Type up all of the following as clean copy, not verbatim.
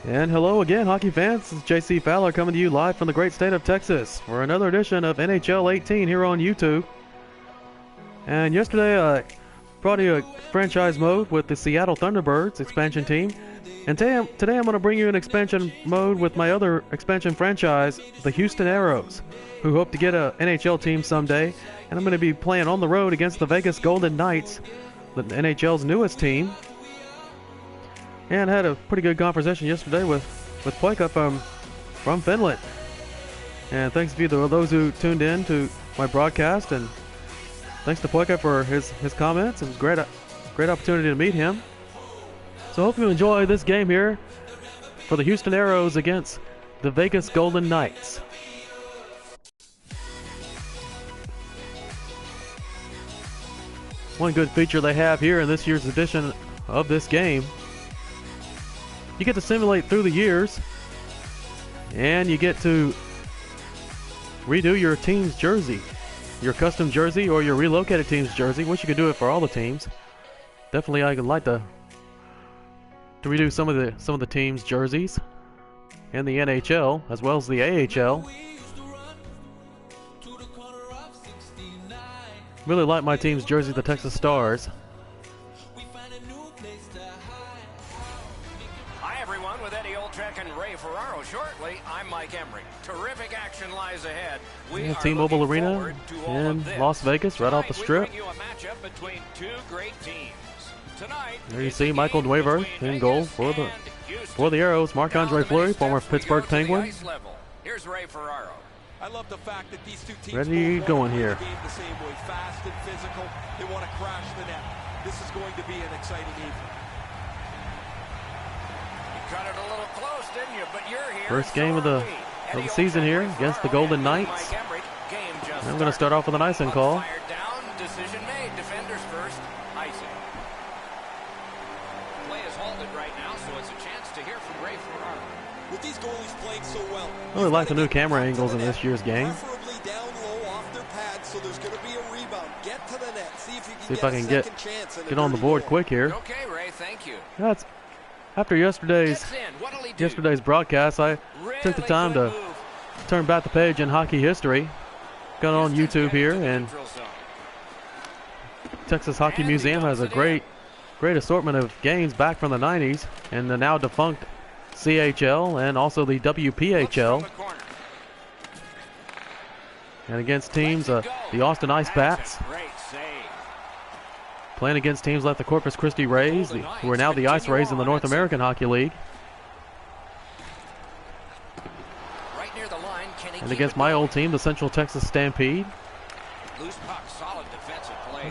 And hello again, hockey fans. This is JC Fowler coming to you live from the great state of Texas for another edition of NHL 18 here on YouTube. And yesterday I brought you a franchise mode with the Seattle Thunderbirds expansion team. And today I'm going to bring you an expansion mode with my other expansion franchise, the Houston Aeros, who hope to get an NHL team someday. And I'm going to be playing on the road against the Vegas Golden Knights, the NHL's newest team. And had a pretty good conversation yesterday with Poika from Finland. And thanks to those who tuned in to my broadcast, and thanks to Poika for his comments. It was a great opportunity to meet him. So hope you enjoy this game here for the Houston Aeros against the Vegas Golden Knights. One good feature they have here in this year's edition of this game, you get to simulate through the years, and you get to redo your team's jersey, your custom jersey or your relocated team's jersey. Wish you could do it for all the teams. Definitely, I would like to redo some of the teams' jerseys in the NHL as well as the AHL. Really like my team's jersey, the Texas Stars. Shortly, I'm Mike Emery. Terrific action lies ahead. T-Mobile Arena in Las Vegas, right off the strip. There you see Michael Dwayver in goal for the Aeros. Marc-Andre Fleury, former Pittsburgh Penguin. Here's Ray Ferraro. I love the fact that these two teams ready going here. The same way, fast and physical. They want to crash the net. This is going to be an exciting evening. Cut it a little close, didn't you? But you're here. First game of the season here against the Golden Knights. I'm going to start off with an icing call. Decision made. Defenders first. Icing. Play is halted right now, so it's a chance to hear from Ray Ferraro. With these goalies playing so well, I really like the new camera angles in this year's game. Preferably down low off their pads, so there's going to be a rebound. Get to the net. See if I can get on the board quick here. Okay, Ray. Thank you. That's after yesterday's broadcast. I took the time to turn back the page in hockey history. Got on YouTube here, and Texas Hockey Museum has a great assortment of games back from the 90s and the now defunct CHL and also the WPHL. And against teams, the Austin Ice Bats, playing against teams like the Corpus Christi Rays, who are now the Ice Rays in the North American Hockey League. And against my old team, the Central Texas Stampede. These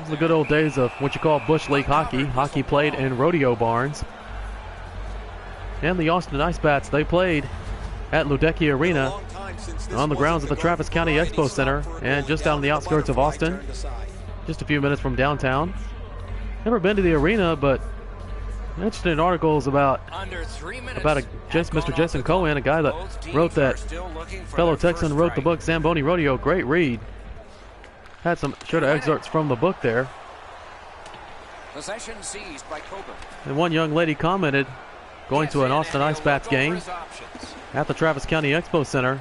are the good old days of what you call Bush League hockey played in rodeo barns. And the Austin Ice Bats, they played at Ludecky Arena on the grounds of the Travis County Expo Center and just out on the outskirts of Austin, just a few minutes from downtown. Never been to the arena, but I'm interested in articles about Mr. Jason Cohen, a guy that wrote that, fellow Texan, wrote the book Zamboni Rodeo. Great read. Had some short excerpts from the book there. Possession seized by Coburn. And one young lady commented, going to an Austin Ice Bats game at the Travis County Expo Center.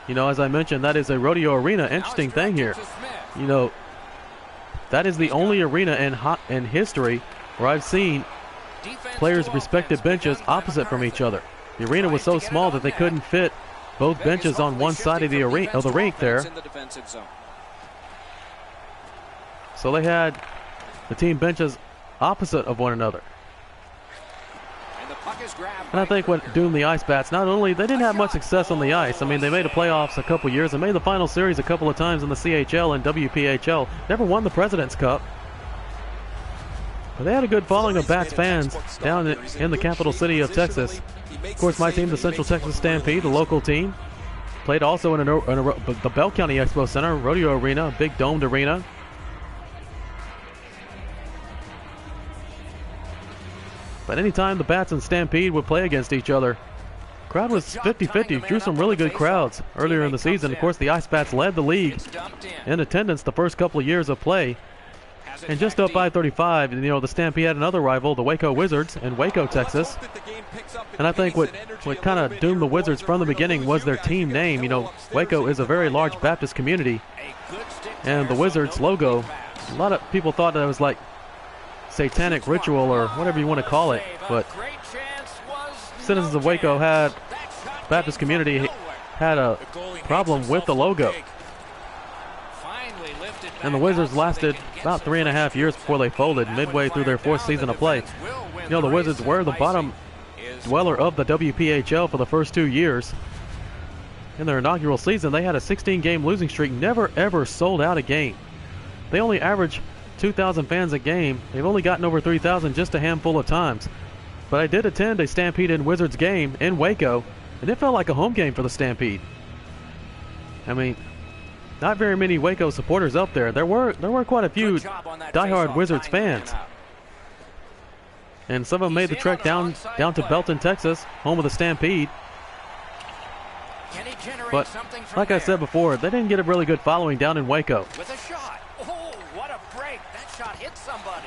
You know, as I mentioned, that is a rodeo arena. Interesting thing here. You know, that is the only arena in history where I've seen players' respective benches opposite from each other. The arena was so small that they couldn't fit both benches on one side of the rink there. So they had the team benches opposite of one another. And I think what doomed the Ice Bats, not only they didn't have much success on the ice. I mean, they made the playoffs a couple years and made the final series a couple of times in the CHL and WPHL. Never won the President's Cup. But they had a good following of Bats fans down in the capital city of Texas. Of course, my team, the Central Texas Stampede, the local team, played also in the Bell County Expo Center, rodeo arena, big domed arena. But anytime the Bats and Stampede would play against each other, crowd was 50-50, drew some really good crowds earlier in the season. Of course, the Ice Bats led the league in attendance the first couple of years of play. And just up I-35, you know, the Stampede had another rival, the Waco Wizards in Waco, Texas. And I think what kind of doomed the Wizards from the beginning was their team name. You know, Waco is a very large Baptist community. And the Wizards logo, a lot of people thought that it was like satanic ritual or whatever you want to call it. But citizens of Waco had, Baptist community had a problem with the logo. And the Wizards lasted about 3.5 years before they folded, midway through their 4th season of play. You know, the Wizards were the bottom dweller of the WPHL for the first 2 years. In their inaugural season, they had a 16-game losing streak, never ever sold out a game. They only average 2,000 fans a game. They've only gotten over 3,000 just a handful of times. But I did attend a Stampede and Wizards game in Waco, and it felt like a home game for the Stampede. I mean, not very many Waco supporters up there. There were quite a few diehard Wizards fans. And some of them made the trek down to Belton, Texas, home of the Stampede. But like I said before, they didn't get a really good following down in Waco. With a shot. Oh, what a break. That shot hit somebody.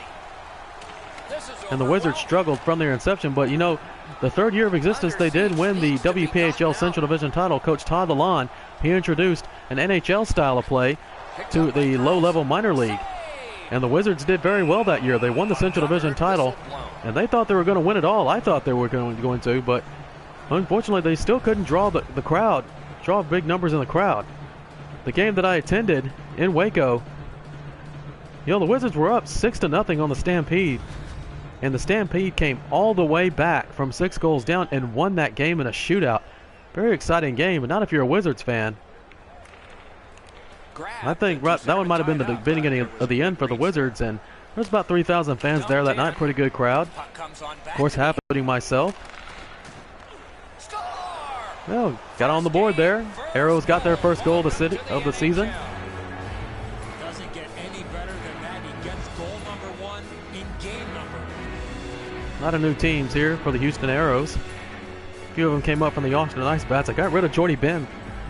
And the Wizards struggled from their inception, but you know, the 3rd year of existence, they did win the WPHL Central Division title. Coach Todd Lalonde, he introduced an NHL style of play to the low-level minor league. And the Wizards did very well that year. They won the Central Division title, and they thought they were going to win it all. I thought they were going to, but unfortunately, they still couldn't draw the crowd, draw big numbers in the crowd. The game that I attended in Waco, you know, the Wizards were up 6-0 on the Stampede. And the Stampede came all the way back from 6 goals down and won that game in a shootout. Very exciting game, but not if you're a Wizards fan. I think that one might have been the beginning of the end for the Wizards, and there's about 3,000 fans there that night. Pretty good crowd. Of course, half including myself. Well, got on the board there. Aeros got their first goal of the season. Doesn't get any better than that. He gets goal number 1 in game number. A lot of new teams here for the Houston Aeros. A few of them came up from the Austin Ice Bats. I got rid of Jordy Ben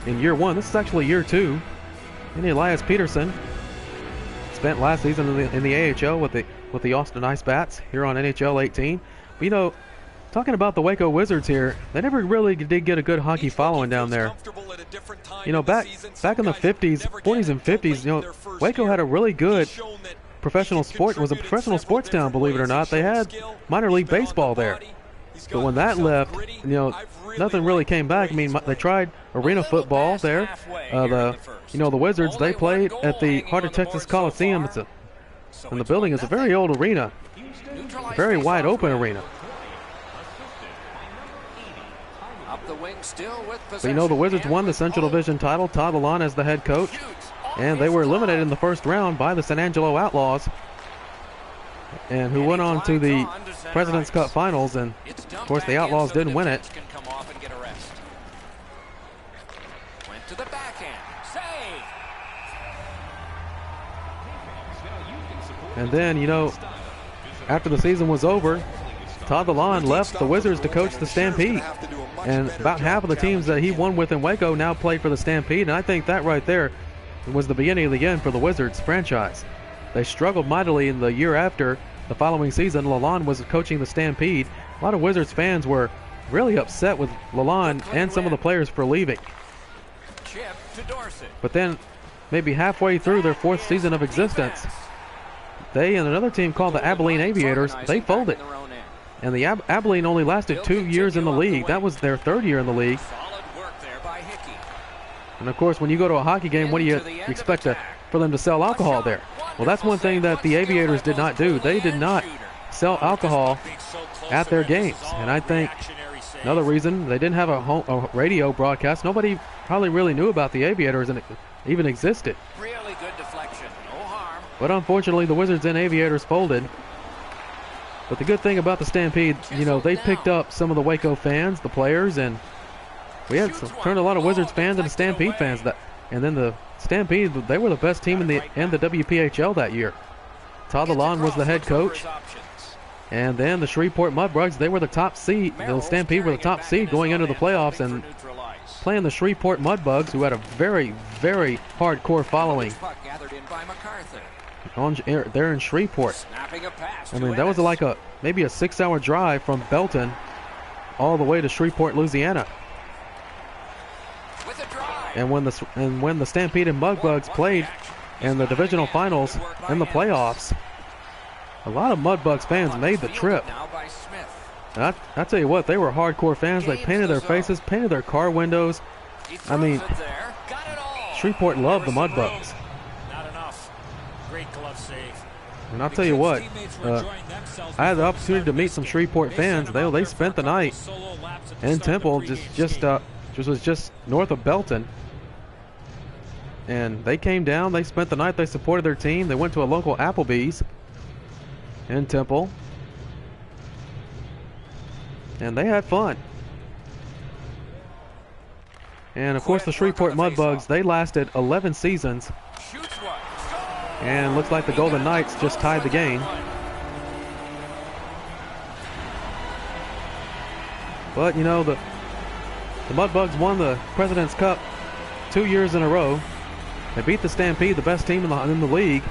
in year 1. This is actually year 2. And Elias Peterson spent last season in the AHL with the Austin Ice Bats here on NHL 18. But, you know, talking about the Waco Wizards here, they never really did get a good hockey following down there. You know, back in the 50s, 40s and 50s, you know, Waco had a really good professional sport. It was a professional sports town, believe it or not. They had minor league baseball there. But when that left, you know, nothing really came back. I mean, they tried arena football there. The Wizards, they played at the Heart of Texas Coliseum. And the building is a very old arena, a very wide open arena. But you know, the Wizards won the Central Division title. Todd Lalonde as the head coach. And they were eliminated in the first round by the San Angelo Outlaws, and who went on to the President's Cup Finals, and of course the Outlaws didn't win it. Went to the backhand. Save. And then, you know, after the season was over, Todd Lalonde left the Wizards to coach the Stampede. And about half of the teams that he won with in Waco now play for the Stampede, and I think that right there was the beginning of the end for the Wizards franchise. They struggled mightily in the year after. The following season, Lalonde was coaching the Stampede. A lot of Wizards fans were really upset with Lalonde and some of the players for leaving. But then, maybe halfway through their 4th season of existence, they and another team called the Abilene Aviators, they folded. And the Abilene only lasted 2 years in the league. That was their 3rd year in the league. And of course, when you go to a hockey game, what do you expect for them to sell alcohol there? Well, that's one thing that the Aviators did not do. They did not sell alcohol at their games. And I think another reason, they didn't have a radio broadcast. Nobody probably really knew about the Aviators and it even existed. Really good deflection. No harm. But unfortunately, the Wizards and Aviators folded. But the good thing about the Stampede, you know, they picked up some of the Waco fans, the players, and we had turned a lot of Wizards fans into Stampede fans. And then the Stampede, they were the best team in the WPHL that year. Todd Lalonde was the head coach. And then the Shreveport Mudbugs, they were the top seed. The Stampede were the top seed going into the playoffs and playing the Shreveport Mudbugs, who had a very, very hardcore following. there in Shreveport. Snapping a pass I to mean, that was Ennis. like maybe a 6-hour drive from Belton all the way to Shreveport, Louisiana. With a drive. And when the Stampede and Mudbugs played in the divisional finals in the playoffs, a lot of Mudbugs fans made the trip. Now by Smith. And I tell you what, they were hardcore fans. They painted their faces, painted their car windows. He I mean, throws it there. Got it all. Shreveport loved the Mudbugs. Not enough. Great glove save. And I'll tell you what, I had the opportunity to meet some Shreveport fans. They spent the night in Temple, just north of Belton. And they came down, they spent the night, they supported their team. They went to a local Applebee's in Temple. And they had fun. And of course the Shreveport Mudbugs, they lasted 11 seasons. Shoots one. And looks like the Golden Knights just tied the game. But you know, the Mudbugs won the President's Cup 2 years in a row. They beat the Stampede, the best team in the league,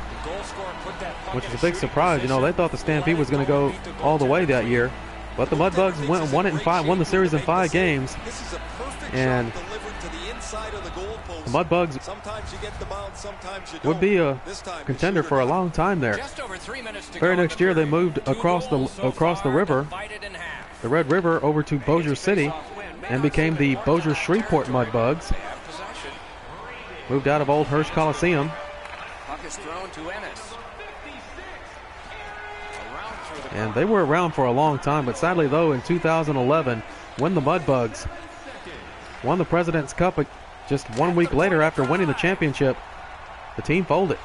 which is a big surprise. You know, they thought the Stampede was going to go all the way that year, but the Mudbugs won the series in 5 games. And the Mudbugs would be a contender for a long time there. Very next year, they moved across the river, the Red River, over to Bossier City, and became the Bossier Shreveport Mudbugs. Moved out of Old Hirsch Coliseum. Puck is thrown to Ennis. And they were around for a long time, but sadly though, in 2011, when the Mudbugs won the President's Cup just 1 week later after winning the championship, the team folded.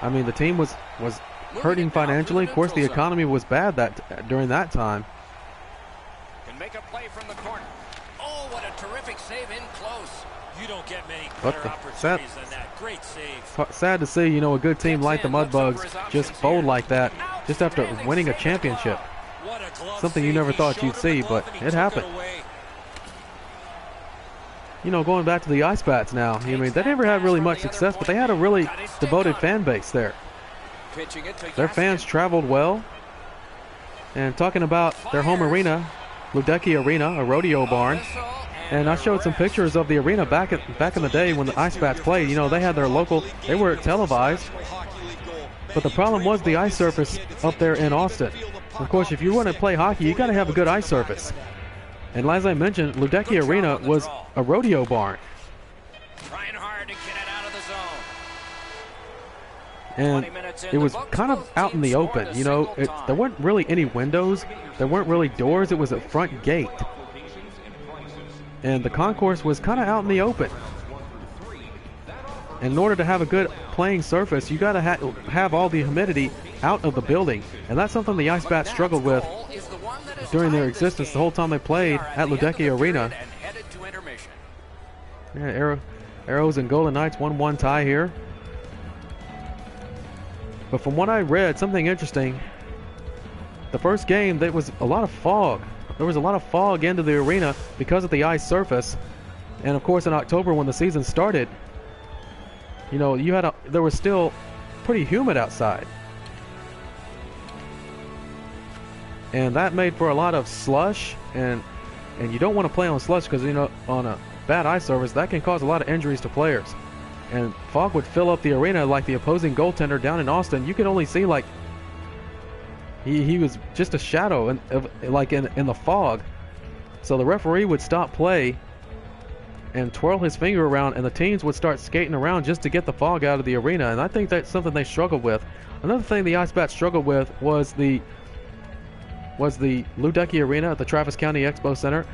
I mean, the team was hurting financially. Of course, the economy was bad during that time. Can make a play from the corner. Oh, what a terrific save in close. You don't get many But better opportunities than that. Great save. Sad to see, you know, a good team like the Mudbugs just fold like that just after winning a championship. What a glove Something you save. never He thought showed you'd him see, the glove but and he it took happened. away. You know, going back to the Ice Bats now, I mean, they never had really much success, but they had a really devoted fan base there. Pitching it to Their fans traveled well. And talking about their home arena, Ludecky Arena, a rodeo barn. And I showed some pictures of the arena back in the day when the Ice Bats played. You know, they had their local, they were televised. But the problem was the ice surface up there in Austin. Of course, if you want to play hockey, you got to have a good ice surface. And as I mentioned, Ludecky Arena was a rodeo barn. Trying hard to get it out of the And zone. 20 minutes in it the was books, kind of both out in teams the open. scored a You know, single time. there weren't really any windows. There weren't really doors. It was a front gate. And the concourse was kind of out in the open. And in order to have a good playing surface, you got to have all the humidity out of the building. And that's something the Ice Bats struggled with during their existence the whole time they played at Ludecky Arena. Yeah, Aeros and Golden Knights 1-1 tie here. But from what I read, something interesting, the first game, there was a lot of fog. There was a lot of fog into the arena because of the ice surface. And of course in October when the season started, you know, there was still pretty humid outside. And that made for a lot of slush, and you don't want to play on slush because, you know, on a bad ice surface, that can cause a lot of injuries to players. And fog would fill up the arena like the opposing goaltender down in Austin. You could only see like he was just a shadow in the fog. So the referee would stop play and twirl his finger around, and the teams would start skating around just to get the fog out of the arena. And I think that's something they struggled with. Another thing the Ice Bats struggled with was the Ludecky Arena at the Travis County Expo Center.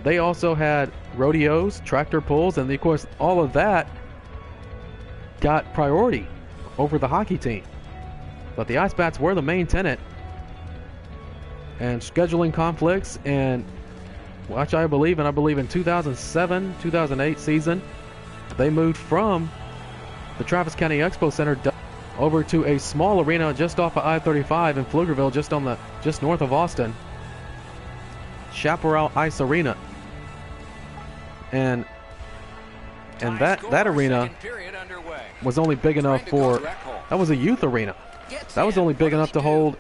They also had rodeos, tractor pulls, and of course all of that got priority over the hockey team. But the Ice Bats were the main tenant. And scheduling conflicts, and which I believe in 2007-2008 season, they moved from the Travis County Expo Center over to a small arena just off of I-35 in Pflugerville, just north of Austin, Chaparral Ice Arena. And that arena was only big enough for That was a youth arena. That was only big enough to hold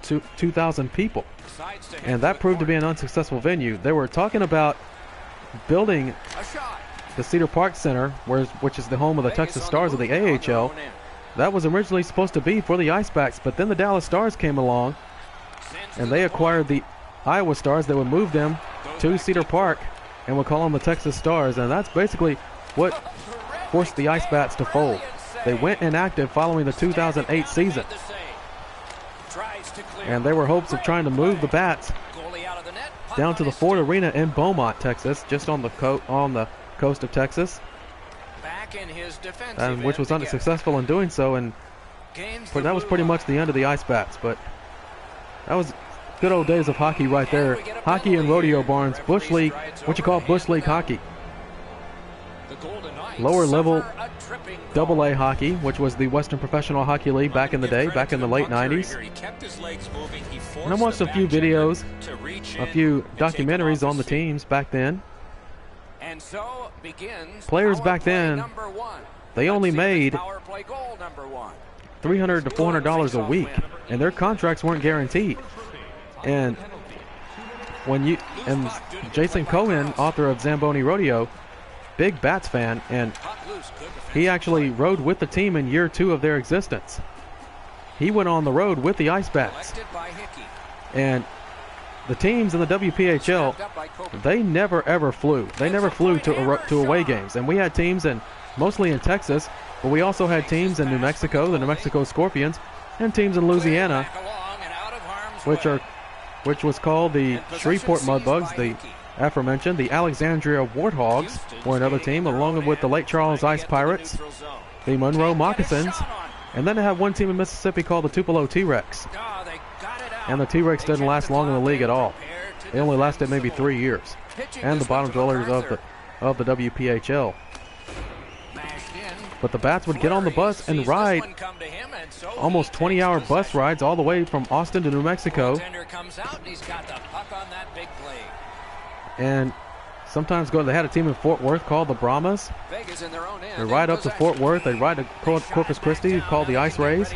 2,000 people. And that proved to be an unsuccessful venue. They were talking about building the Cedar Park Center, which is the home of the Texas Stars of the AHL. That was originally supposed to be for the Icebacks, but then the Dallas Stars came along, and they acquired the Iowa Stars. They would move them to Cedar Park and would call them the Texas Stars, and that's basically what forced the Ice Bats to fold. They went inactive following the 2008 season, and there were hopes of trying to move the Bats down to the Ford Arena in Beaumont, Texas, just on the coast of Texas, and which was unsuccessful in doing so, and that was pretty much the end of the Ice Bats. But that was good old days of hockey right there. Hockey in rodeo barns, Bush League, what you call Bush League hockey. Lower level AA hockey, which was the Western Professional Hockey League back in the day, back in the late 90s. And I watched a few videos, a few documentaries on the teams back then. Players back then, they only made $300 to $400 a week, and their contracts weren't guaranteed. And Jason Cohen, author of Zamboni Rodeo, big Bats fan, and he actually rode with the team in year 2 of their existence. He went on the road with the Ice Bats. And the teams in the WPHL, they never ever flew. They never flew to away games. And we had teams mostly in Texas, but we also had teams in New Mexico, the New Mexico Scorpions, and teams in Louisiana, which was called the Shreveport Mudbugs, the aforementioned. The Alexandria Warthogs were another team, along with the Lake Charles Ice Pirates, the Monroe Moccasins, and then they had one team in Mississippi called the Tupelo T-Rex. And the T-Rex didn't last long in the league at all. They only lasted maybe 3 years. And the bottom dwellers of the WPHL. But the Bats would get on the bus and ride almost 20-hour bus rides all the way from Austin to New Mexico. And sometimes they had a team in Fort Worth called the Brahmas. They ride up to Fort Worth. They ride to Corpus Christi, called the Ice Rays.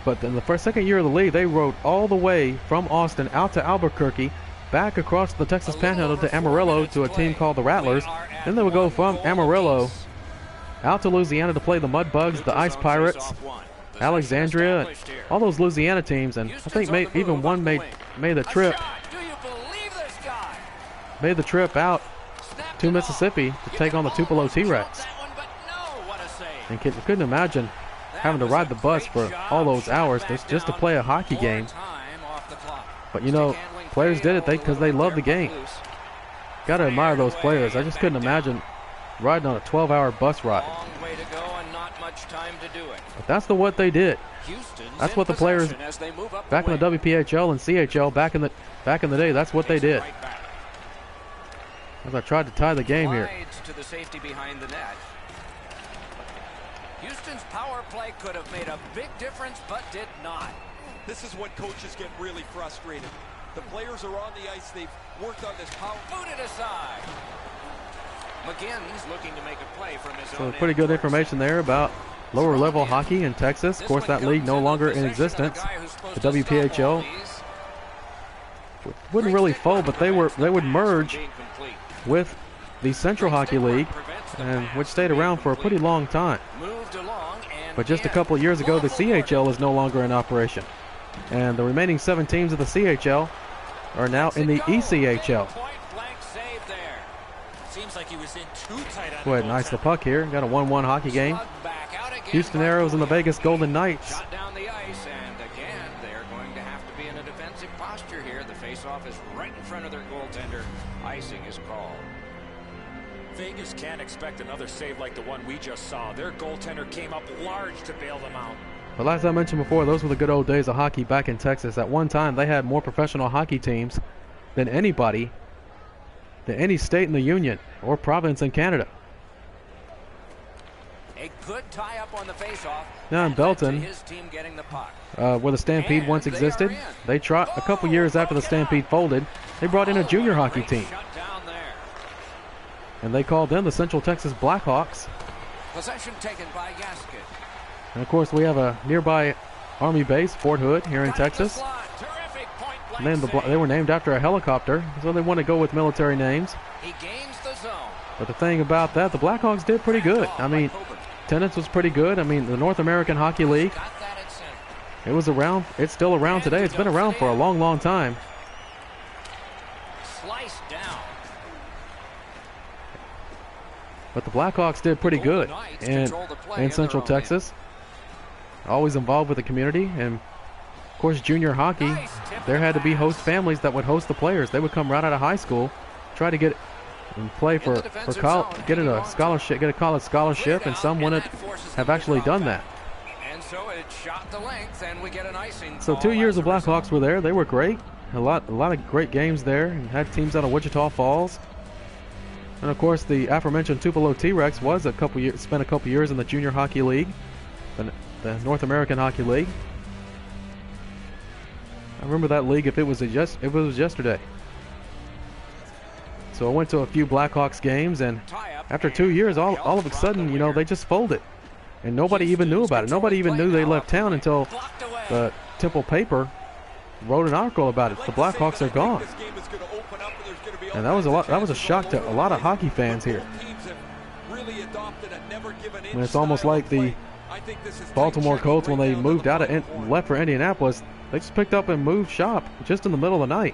But in the second year of the league, they rode all the way from Austin out to Albuquerque, back across the Texas Panhandle to Amarillo to a team called the Rattlers. Then they would go from Amarillo out to Louisiana to play the Mudbugs, the Ice Pirates, Alexandria, all those Louisiana teams. And I think even one made the trip. Made the trip out to Mississippi to take on the Tupelo T-Rex. And couldn't imagine having to ride the bus for all those hours just to play a hockey game. But you know, players did it because they love the game. Gotta admire those players. I just couldn't imagine riding on a 12-hour bus ride. But that's what they did. That's what the players back in the WPHL and CHL back in the day, that's what they did. As I tried to tie the game here. To the safety behind the net. Houston's power play could have made a big difference, but did not. This is when coaches get really frustrated. The players are on the ice. They've worked on this power. Booted aside. McGinn's looking to make a play from his own. So pretty good information there about lower level hockey in Texas. Of course, that league no longer in existence. The WPHL wouldn't really fold, but they would merge with the Central Hockey League, and which stayed around for a pretty long time. But just a couple of years ago, the CHL is no longer in operation, and the remaining 7 teams of the CHL are now in the ECHL. Go ahead and ice the puck here. Got a 1-1 hockey game. Houston Aeros and the Vegas Golden Knights. Down the ice, and again, they're going to have to be in a defensive posture here. The faceoff is right in front of their goaltender. Icing is called. Vegas can't expect another save like the one we just saw. Their goaltender came up large to bail them out. But as I mentioned before, those were the good old days of hockey back in Texas. At one time, they had more professional hockey teams than any state in the Union or province in Canada. A good tie-up on the faceoff. Now in Belton, his team getting the puck. where the Stampede once existed, they tried a couple years after the Stampede folded. They brought in a junior hockey team, and they called them the Central Texas Blackhawks. Possession taken by Gasket. And of course, we have a nearby Army base, Fort Hood, here in Texas. They were named after a helicopter, so they want to go with military names. He gains the zone. But the thing about that, the Blackhawks did pretty good. I mean, attendance was pretty good. I mean, the North American Hockey League, it was around. It's still around today. It's been around for a long, long time. Sliced down. But the Blackhawks did pretty good in Central Texas. Always involved with the community. And, of course, junior hockey, there had to be host families that would host the players. They would come right out of high school, try to get and play for college, get a scholarship, get a college scholarship, and some wouldn't have actually done that. And so it shot the length, and we get an icing. So 2 years the Blackhawks were there. They were great. A lot of great games there, and had teams out of Wichita Falls. And of course, the aforementioned Tupelo T-Rex was spent a couple years in the Junior Hockey League, the North American Hockey League. I remember that league if it was yesterday. So I went to a few Blackhawks games, and after 2 years, all of a sudden, you know, they just folded, and nobody even knew about it. Nobody even knew they left town until the Temple paper wrote an article about it. The Blackhawks are gone, and that was a lot. That was a shock to a lot of hockey fans here. I mean, it's almost like the Baltimore Colts when they moved out of left for Indianapolis. They just picked up and moved shop just in the middle of the night.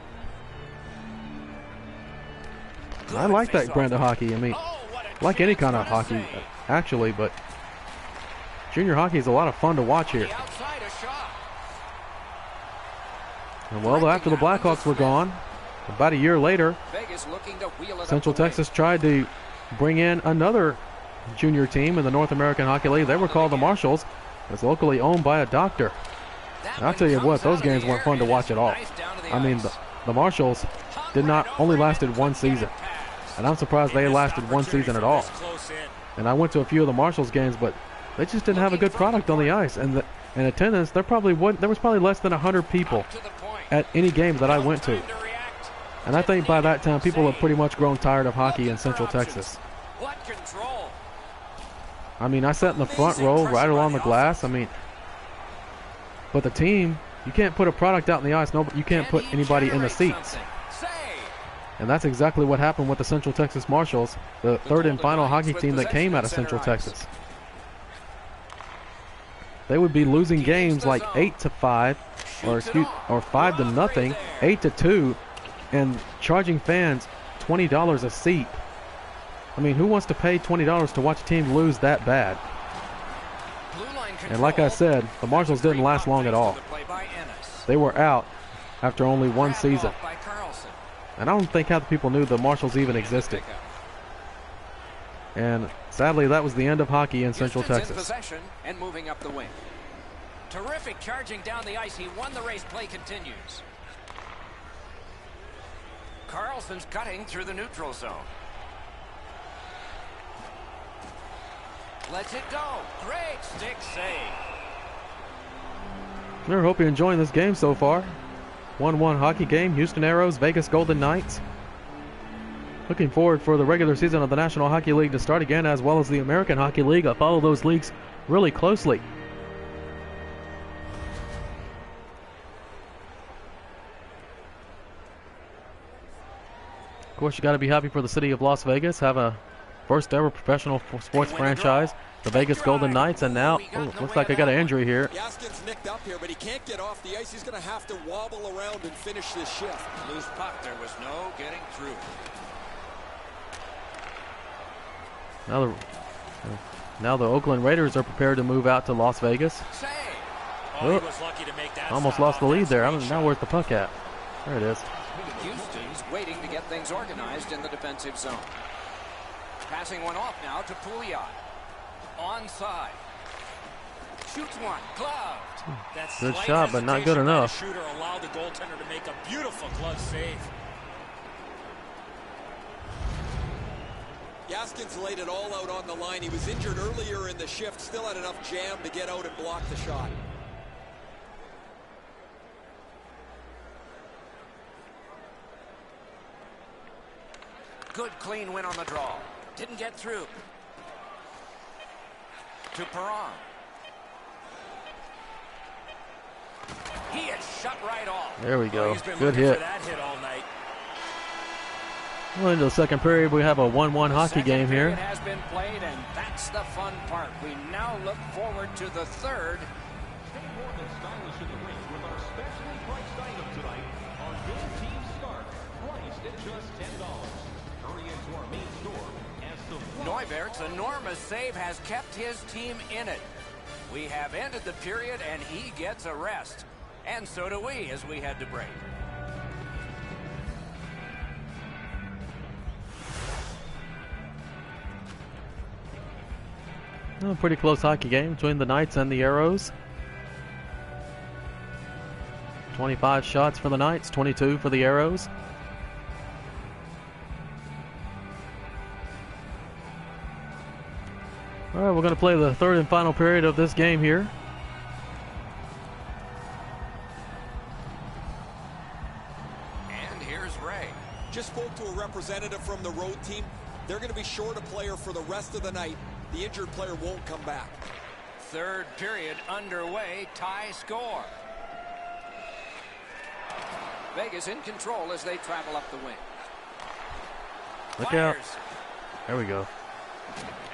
I like that brand of hockey. I mean, like any kind of hockey, actually, but junior hockey is a lot of fun to watch here. And well, after the Blackhawks were gone, about a year later, Central Texas tried to bring in another junior team in the North American Hockey League. They were called the Marshalls. It was locally owned by a doctor. And I'll tell you what, those games weren't fun to watch at all. I mean, the Marshalls only lasted one season. And I'm surprised they lasted one season at all. And I went to a few of the Marshalls games, but they just didn't have a good product on the ice. And in attendance, there was probably less than 100 people at any game that I went to. And I think by that time, people have pretty much grown tired of hockey in Central Texas. I mean, I sat in the front row right along the glass. I mean, but the team, you can't put a product out in the ice. No, you can't put anybody in the seats. And that's exactly what happened with the Central Texas Marshalls, the third and final hockey team that came out of Central Texas. They would be losing games like 8-5, or 5-0, 8-2, and charging fans $20 a seat. I mean, who wants to pay $20 to watch a team lose that bad? And like I said, the Marshalls didn't last long at all. They were out after only one season. And I don't think half the people knew the Marshalls even existed. And sadly, that was the end of hockey in Central Texas. Possession and moving up the wing. Terrific charging down the ice. He won the race. Play continues. Carlson's cutting through the neutral zone. Lets it go. Great stick save. I hope you're enjoying this game so far. 1-1 hockey game, Houston Aeros, Vegas Golden Knights. Looking forward for the regular season of the National Hockey League to start again, as well as the American Hockey League. I follow those leagues really closely. Of course, you got to be happy for the city of Las Vegas, have a first ever professional sports franchise, the Vegas Golden Knights, and now, looks like I got an injury here. Gaskin's nicked up here, but he can't get off the ice. He's going to have to wobble around and finish this shift. Loose puck, there was no getting through. Now the Oakland Raiders are prepared to move out to Las Vegas. Oh, he was lucky to make that. Almost lost the lead there. Now where's the puck at? There it is. Houston's waiting to get things organized in the defensive zone. Passing one off now to Pouliot. Onside. Shoots one. Gloved. Good shot, but not good enough. Shooter allowed the goaltender to make a beautiful glove save. Gaskins laid it all out on the line. He was injured earlier in the shift. Still had enough jam to get out and block the shot. Good clean win on the draw. Didn't get through. To Perron. He is shut right off. There we go. He's been Good looking hit. for that hit all night. Well, into the second period, we have a 1-1 hockey game here. It has been played, and that's the fun part. We now look forward to the third. Stay warm and stylish in the ring with our specially priced item tonight. Our Game Team Scarf, priced at just $10. Hurry into our main store as the Neuwert's enormous save has kept his team in it. We have ended the period, and he gets a rest. And so do we as we head to break. A pretty close hockey game between the Knights and the Aeros. 25 shots for the Knights, 22 for the Aeros. All right, we're going to play the third and final period of this game here. And here's Ray. Just spoke to a representative from the road team. They're going to be short a player for the rest of the night. The injured player won't come back. Third period underway, tie score. Vegas in control as they travel up the wing. Look out. Fires. There we go.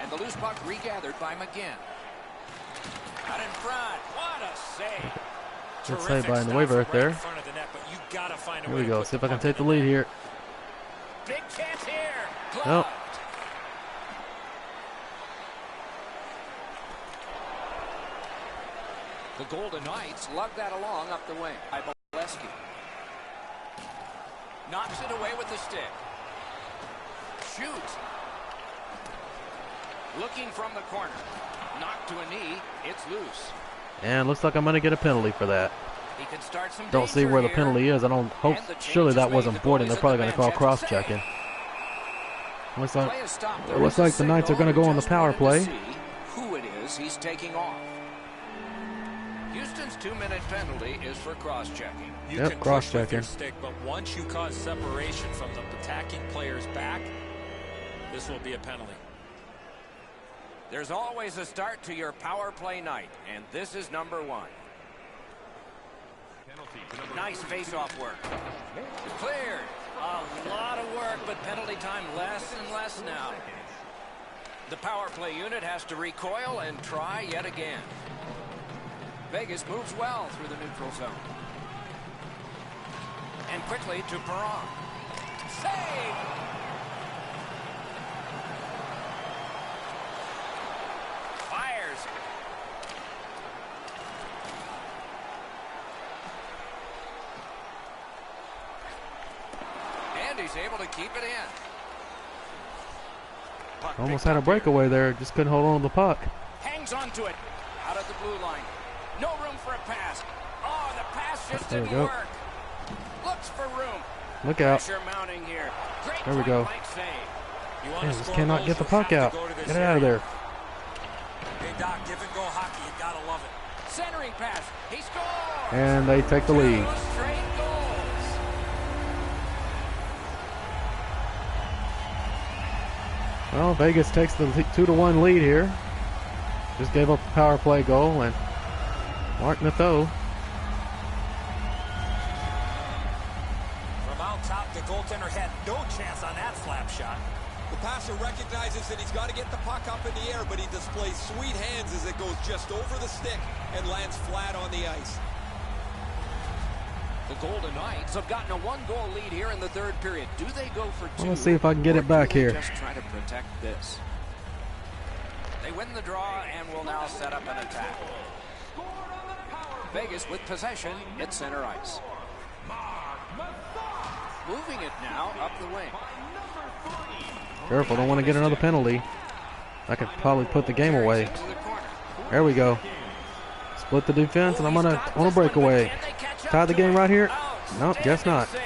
And the loose puck regathered by McGinn. Out in front. What a save. Good Terrific save by stop Neuwirth right there. in front of the net, but you gotta find a Here way we to go. put See if the I can puck take the in lead net. here. Big chance here. Gloved. Nope. The Golden Knights lug that along up the wing by Bolesky. Knocks it away with the stick. Shoots. Looking from the corner. Knocked to a knee. It's loose. And looks like I'm going to get a penalty for that. He can start some Don't see danger where the here. penalty is. I don't hope. And the change Surely is that made. wasn't The important. They're goalies probably and going to the call bench have to cross-checking. Looks like Play is stopped. it There looks is a like the Knights are signal. going to go on the Just power wanted to play. see who it is he's taking off. Houston's 2-minute penalty is for cross-checking. You Yep, can push with cross-checking. your stick, but once you cause separation from the attacking player's back, this will be a penalty. There's always a start to your power play night, and this is number one. Nice face-off work. Cleared. A lot of work, but penalty time less and less now. The power play unit has to recoil and try yet again. Vegas moves well through the neutral zone. And quickly to Perron. Save! Fires. And he's able to keep it in. Puck almost picked had a up here. breakaway there. Just couldn't hold on to the puck. Hangs onto it. Out of the blue line. No room for a pass. Oh, the pass just There we didn't go. work. Looks for room. Look out. Pressure mounting here. Great There we go. point-blank save. You want Yeah, to just score cannot goals, get the you puck have out. to go to this Get it out of area. there. Hey, Doc, give and go hockey. You gotta love it. Centering pass. He scores. And they take the lead. 2 straight goals. Well, Vegas takes the 2-1 lead here. Just gave up a power play goal, and Mark Nathau. From out top, the goaltender had no chance on that slap shot. The passer recognizes that he's got to get the puck up in the air, but he displays sweet hands as it goes just over the stick and lands flat on the ice. The Golden Knights have gotten a 1-goal lead here in the third period. Do they go for 2? Let's see if I can get or it back do they here. Just try to protect this. They win the draw and will now set up an attack. Vegas with possession at center ice. Moving it now up the wing. Careful, don't want to get another penalty. I could probably put the game away. Into the corner. There we go. Split the defense, and I'm on a breakaway. Tie the game right here? Nope, guess not. Saved.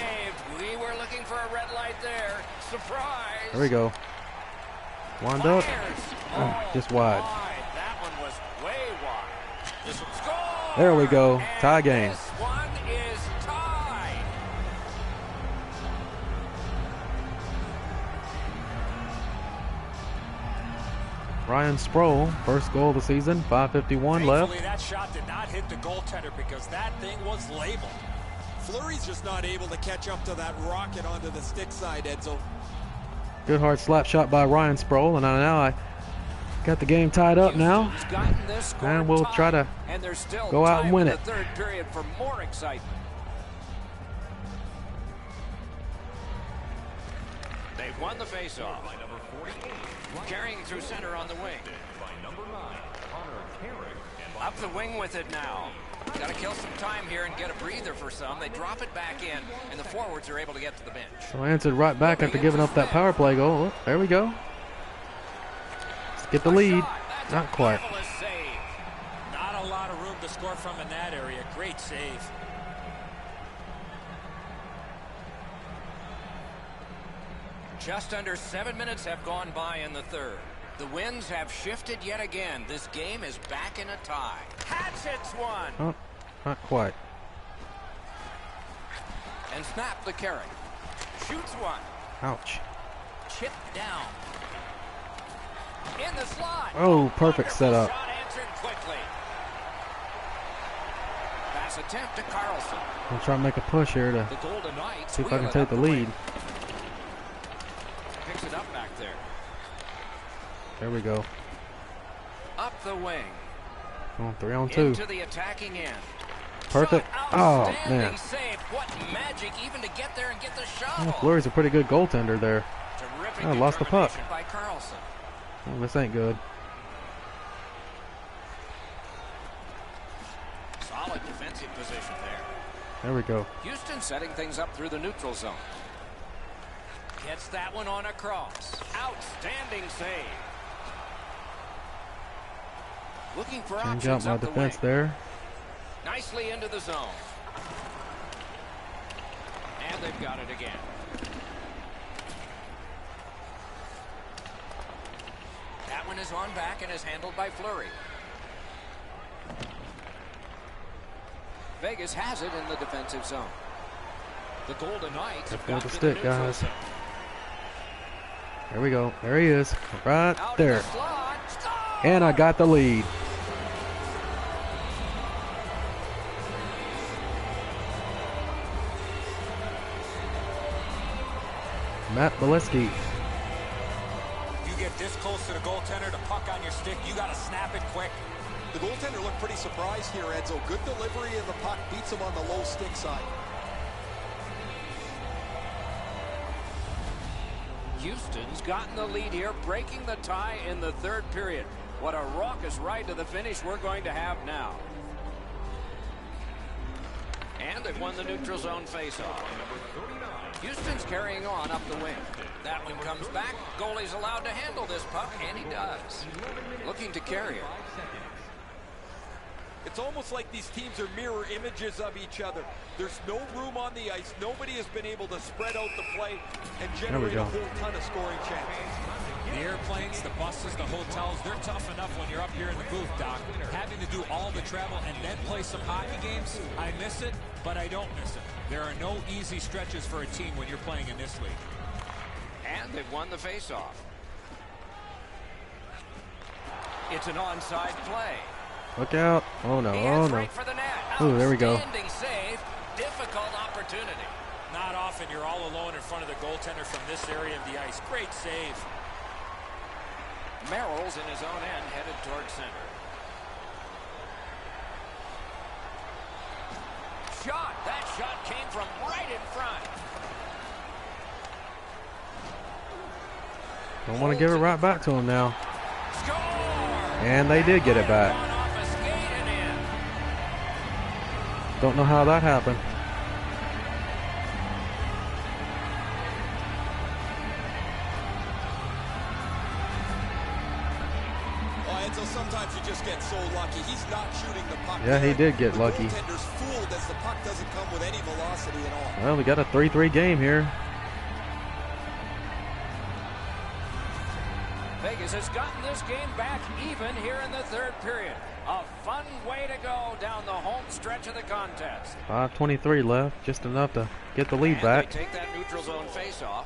We were looking for a red light there. Surprise. There we go. Wind up. Fires. Oh, just wide. That one was way wide. Score! There we go. And Tie game. This one is tied. Ryan Sproul, first goal of the season, 5:51 left. Thankfully, that shot did not hit the goaltender because that thing was labeled. Fleury's just not able to catch up to that rocket onto the stick side, Edzo. Good hard slap shot by Ryan Sproul, and now I got the game tied up now. And we'll try to go out and win it. Third period for more excitement. They've won the faceoff. Carrying through center on the wing. Up the wing with it now. Got to kill some time here and get a breather for some. They drop it back in, and the forwards are able to get to the bench. So answered right back after giving up that power play goal. Oh, there we go. Let's get the lead. Not quite. Not a lot of room to score from in that area. Great save. Just under 7 minutes have gone by in the third. The winds have shifted yet again. This game is back in a tie. Hats hits one. Oh, not quite. And snap the carry. Shoots one. Ouch. Chip down. In the slot. Oh, perfect setup. Shot answered quickly. Pass attempt to Carlson. I'm trying to make a push here to The Golden Knights see if I wheel can it take up the the lead. wing. Picks it up back there. There we go. Up the wing. Oh, 3-on-2. Into the attacking end. Perfect. Shot, Oh, outstanding man. Save. What magic even to get there and get the shot Oh, off. Fleury's a pretty good goaltender there. Terrific Oh, lost the puck. determination by Carlson. Oh, this ain't good. Solid defensive position there. There we go. Houston setting things up through the neutral zone. Gets that one on across. Outstanding save. Looking for Change options out my up the defense wing. there. Nicely into the zone. And they've got it again. That one is on back and is handled by Fleury. Vegas has it in the defensive zone. The Golden Knights have got the to stick, neutral guys. zone. There we go. There he is. Right Out in there. the slot. Score! And I got the lead. Matt Bolesky. You get this close to the goaltender, the puck on your stick, you got to snap it quick. The goaltender looked pretty surprised here, Edzo. Good delivery, and the puck beats him on the low stick side. Houston's gotten the lead here, breaking the tie in the third period. What a raucous ride to the finish we're going to have now. And they've won the neutral zone faceoff. Houston's carrying on up the wing. That one comes back. Goalie's allowed to handle this puck, and he does. Looking to carry it. It's almost like these teams are mirror images of each other. There's no room on the ice. Nobody has been able to spread out the play and generate a whole ton of scoring chances. The airplanes, the buses, the hotels, they're tough enough when you're up here in the booth, Doc. Having to do all the travel and then play some hockey games, I miss it, but I don't miss it. There are no easy stretches for a team when you're playing in this league. And they've won the faceoff. It's an onside play. Look out. Oh, no. He Oh, heads no. right for the net. Ooh, there we go. Outstanding save. Difficult opportunity. Not often you're all alone in front of the goaltender from this area of the ice. Great save. Merrill's in his own end, headed towards center. Shot. That shot came from right in front. Don't want to give it right back to him now. Score! And they did get it back. One off a skate and in. Don't know how that happened. Edzo, sometimes you just get so lucky. He's not shooting the puck. Yeah, he did get lucky. The goaltender's fooled as the puck doesn't come with any velocity at all. Well, we got a 3-3 game here. Vegas has gotten this game back even here in the third period. A fun way to go down the home stretch of the contest. 5:23 left, just enough to get the lead And back. they take that neutral zone faceoff.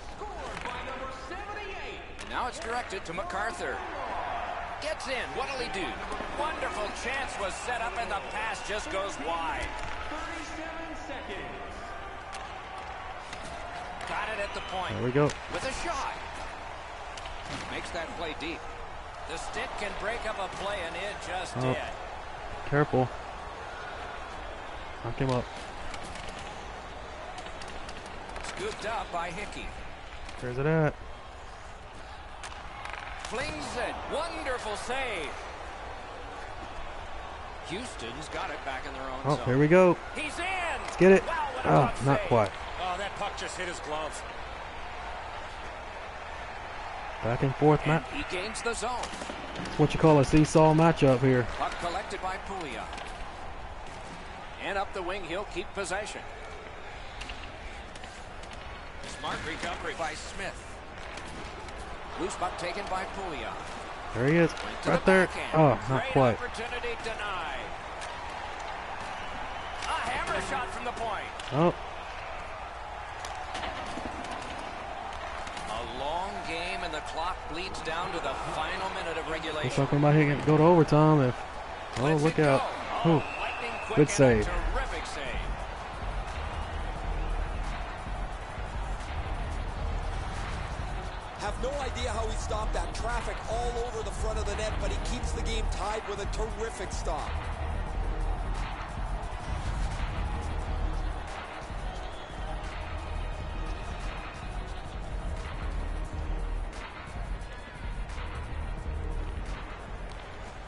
And now it's directed to MacArthur. Gets in. What'll he do? Wonderful chance was set up, and the pass just goes wide. 37 seconds. Got it at the point. There we go. With a shot. Makes that play deep. The stick can break up a play, and it just did. Careful. Knock him up. Scooped up by Hickey. Where's it at? Flings it. Wonderful save. Houston's got it back in their own zone. Oh, here we go. He's in. Let's get it. Wow, what a Oh, tough not save. quite. Oh, that puck just hit his glove. Back and forth, And Matt. he gains the zone. It's what you call a seesaw matchup here. Puck collected by Pouliot. And up the wing, he'll keep possession. Smart recovery by Smith. Loose puck taken by Pouliot. There he is. Went to Right the there. backhand. Oh, not Great quite. Opportunity denied. A hammer shot from the point. Oh, A long game, and the clock bleeds down to the final minute of looks regulation. like we might hit it, go to overtime if. Oh, Lets look it out. go. Ooh, Lightning quick good and a save. Terrific save. Have no idea how he stopped that traffic all over the front of the net, but he keeps the game tied with a terrific stop.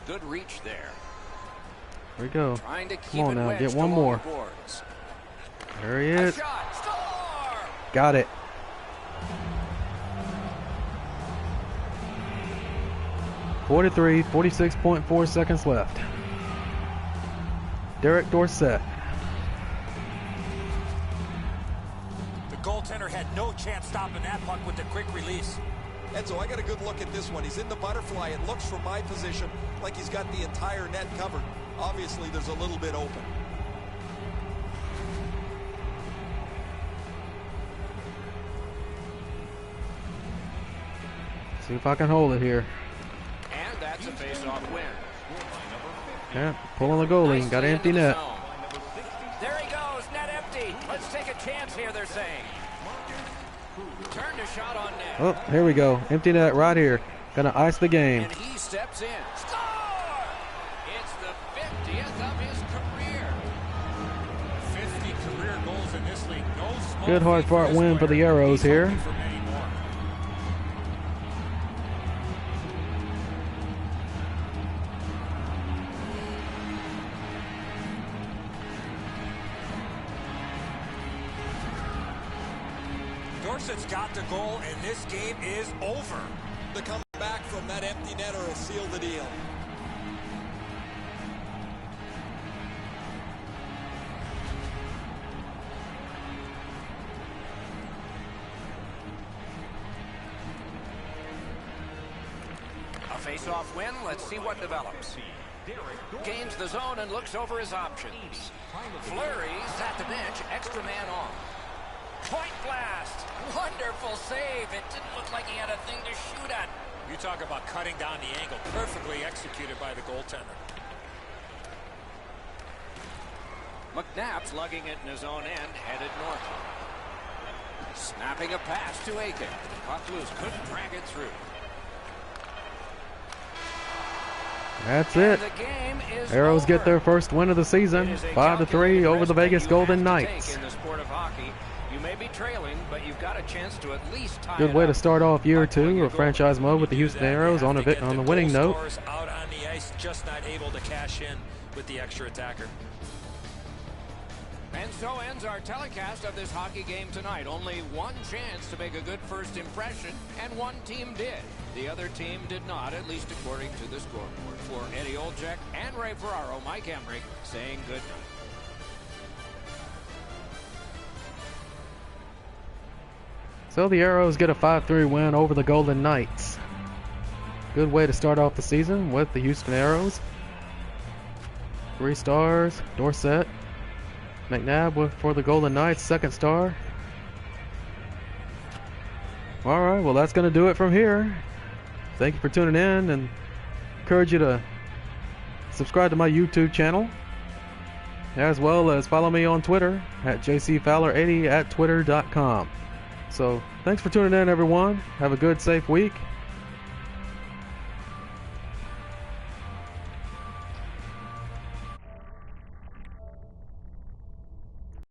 Good reach there. There we go. Trying to keep Come on it now, wedged get one along more. the boards. There he A is. shot. Score! Got it. .43, 46.4 seconds left. Derek Dorsett. The goaltender had no chance stopping that puck with the quick release. Enzo, I got a good look at this one. He's in the butterfly. It looks from my position like he's got the entire net covered. Obviously, there's a little bit open. See if I can hold it here. And that's a face-off win. Yeah, pulling the goalie. Got an empty Nicely into the net. zone. There he goes, net empty. Let's take a chance here, they're saying. Turned a shot on net. Oh, here we go. Empty net right here. Gonna ice the game. And he steps in. Score! It's the 50th of his career. 50 career goals in this league. No small Good hard feat for fought this win for the player. Aeros He's here. hoping for many more. Dorsett's got the goal, and this game is over. The comeback from that empty netter will seal the deal. A face-off win. Let's see what develops. Gains the zone and looks over his options. Fleury's at the bench. Extra man on. Point blast. Wonderful save. It didn't look like he had a thing to shoot at. You talk about cutting down the angle. Perfectly executed by the goaltender. McNabb's lugging it in his own end, headed north. Snapping a pass to Aiken. Puck loose. Couldn't drag it through. That's it. The game is Aeros over. get their first win of the season. It is a 5-3 over the calculated Vegas risk that Golden you have to Knights. take in the sport of hockey. You may be trailing, but you've got a chance to at least tie Good it way up. to start off year two of franchise mode with the Houston Aeros on the winning note. Out on the ice, just not able to cash in with the extra attacker. And so ends our telecast of this hockey game tonight. Only one chance to make a good first impression, and one team did. The other team did not, at least according to the scoreboard. For Eddie Olczyk and Ray Ferraro, Mike Emmerich saying good night. So the Aeros get a 5-3 win over the Golden Knights. Good way to start off the season with the Houston Aeros. 3 stars, Dorsett. McNabb for the Golden Knights, 2nd star. Alright, well that's going to do it from here. Thank you for tuning in, and encourage you to subscribe to my YouTube channel, as well as follow me on Twitter at jcfowler80 at twitter.com. So thanks for tuning in, everyone. Have a good, safe week.